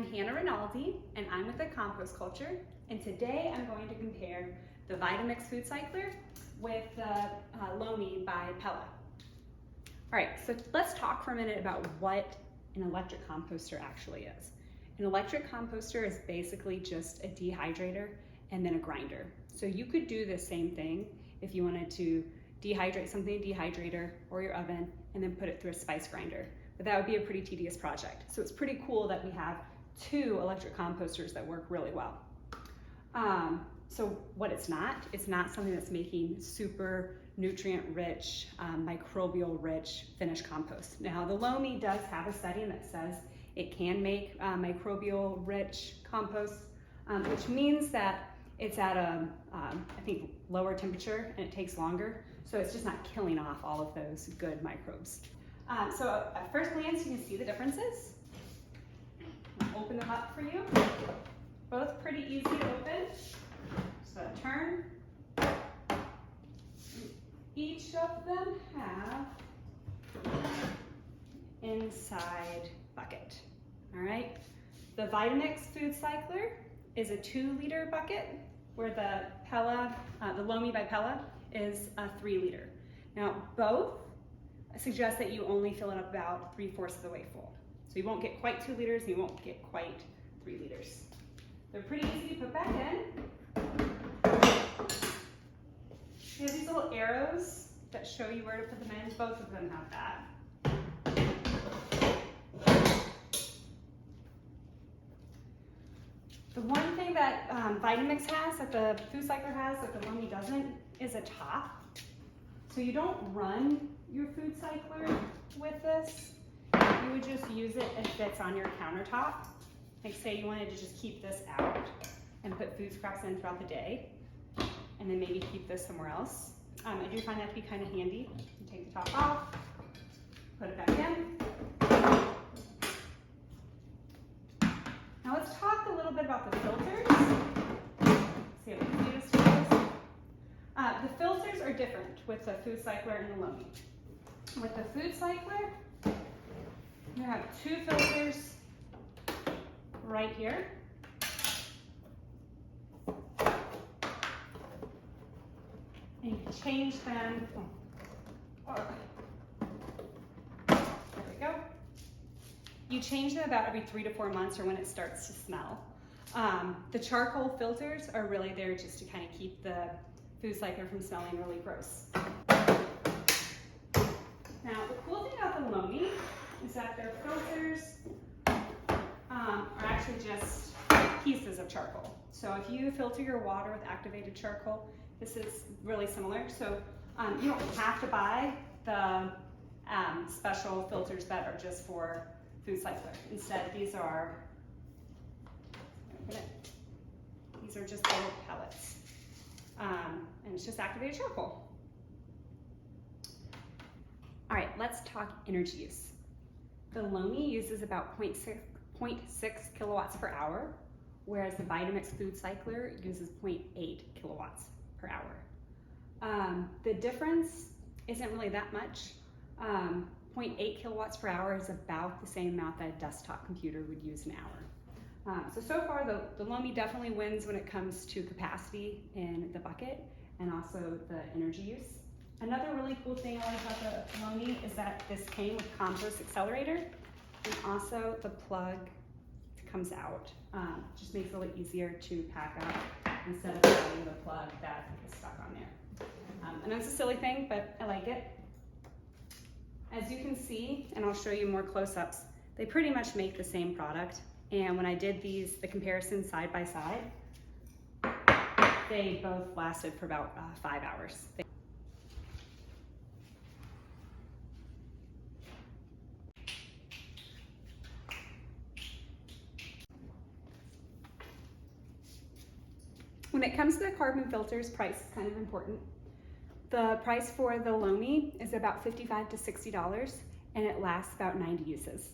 I'm Rinaldi, and I'm with the Compost Culture, and today I'm going to compare the Vitamix Food Cycler with the Lomi by Pela. All right, so let's talk for a minute about what an electric composter actually is. An electric composter is basically just a dehydrator and then a grinder. So you could do the same thing if you wanted to dehydrate something in a dehydrator or your oven and then put it through a spice grinder. But that would be a pretty tedious project. So it's pretty cool that we have two electric composters that work really well. So what it's not something that's making super nutrient rich, microbial rich finished compost. Now the Lomi does have a study that says it can make microbial rich compost, which means that it's at a, I think, lower temperature and it takes longer. So it's just not killing off all of those good microbes. So at first glance, you can see the differences. I'll open them up for you. Both pretty easy to open. So turn. Each of them have inside bucket. All right. The Vitamix Food Cycler is a 2-liter bucket, where the Pela, the Lomi by Pela, is a 3-liter. Now both suggest that you only fill it up about 3/4 of the way full. So you won't get quite 2 liters, and you won't get quite 3 liters. They're pretty easy to put back in. You have these little arrows that show you where to put them in. Both of them have that. The one thing that Vitamix has, that the Food Cycler has, that the Lomi doesn't, is a top. So you don't run your Food Cycler with this. You would just use it if it's on your countertop. Like say you wanted to just keep this out and put food scraps in throughout the day, and then maybe keep this somewhere else. I do find that to be kind of handy. You take the top off, put it back in. Now let's talk a little bit about the filters. See how easy this is. The filters are different with the Food Cycler and the Lomi. With the Food Cycler, you have 2 filters right here. And you can change them. There we go. You change them about every 3 to 4 months, or when it starts to smell. The charcoal filters are really there just to kind of keep the Food Cycler from smelling really gross. Now, the cool thing about the Lomi is that their filters are actually just pieces of charcoal. So if you filter your water with activated charcoal, this is really similar. So you don't have to buy the special filters that are just for Food Cycler. Instead, these are just little pellets. And it's just activated charcoal. All right, let's talk energy use. The Lomi uses about 0.6 kilowatts per hour, whereas the Vitamix Food Cycler uses 0.8 kilowatts per hour. The difference isn't really that much. 0.8 kilowatts per hour is about the same amount that a desktop computer would use an hour. So far, the Lomi definitely wins when it comes to capacity in the bucket and also the energy use. Another really cool thing I like about the Lomi is that this came with Compost Accelerator, and also the plug comes out. Just makes it a little easier to pack up instead of having the plug that is stuck on there. And that's a silly thing, but I like it. As you can see, and I'll show you more close-ups, they pretty much make the same product. And when I did the comparison side by side, they both lasted for about 5 hours. When it comes to the carbon filters, price is kind of important. The price for the Lomi is about $55 to $60, and it lasts about 90 uses.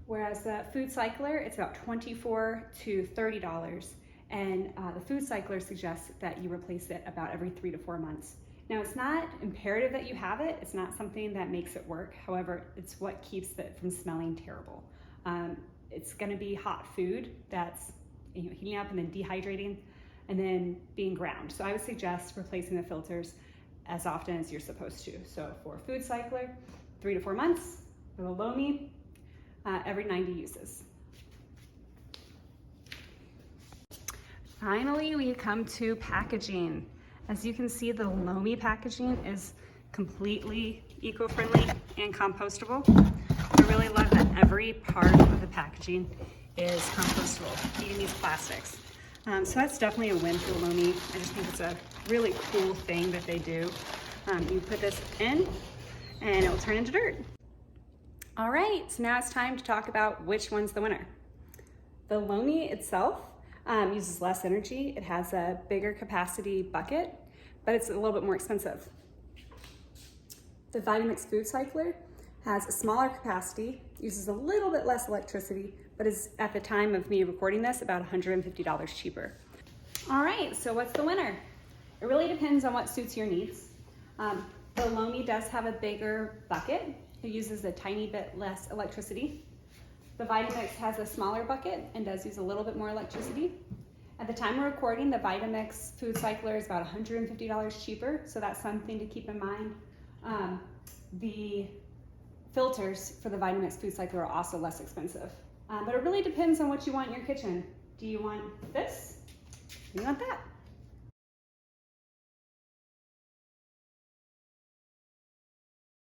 Whereas the Food Cycler, it's about $24 to $30, and the Food Cycler suggests that you replace it about every 3 to 4 months. Now, it's not imperative that you have it. It's not something that makes it work. However, it's what keeps it from smelling terrible. it's gonna be hot food that's heating up and then dehydrating and then being ground. So I would suggest replacing the filters as often as you're supposed to. So for Food Cycler, 3 to 4 months. For the Lomi, every 90 uses. Finally, we come to packaging. As you can see, the Lomi packaging is completely eco-friendly and compostable. I really love that every part of the packaging is compostable, even these plastics. So that's definitely a win for Lomi. I just think it's a really cool thing that they do. You put this in and it will turn into dirt. All right, so now it's time to talk about which one's the winner. The Lomi itself uses less energy. It has a bigger capacity bucket, but it's a little bit more expensive. The Vitamix Food Cycler has a smaller capacity, uses a little bit less electricity, but is at the time of me recording this about $150 cheaper. All right, so what's the winner? It really depends on what suits your needs. The Lomi does have a bigger bucket. It uses a tiny bit less electricity. The Vitamix has a smaller bucket and does use a little bit more electricity. At the time we're recording, the Vitamix Food Cycler is about $150 cheaper, so that's something to keep in mind. The filters for the Vitamix Food Cycler are also less expensive. But it really depends on what you want in your kitchen. Do you want this? Do you want that?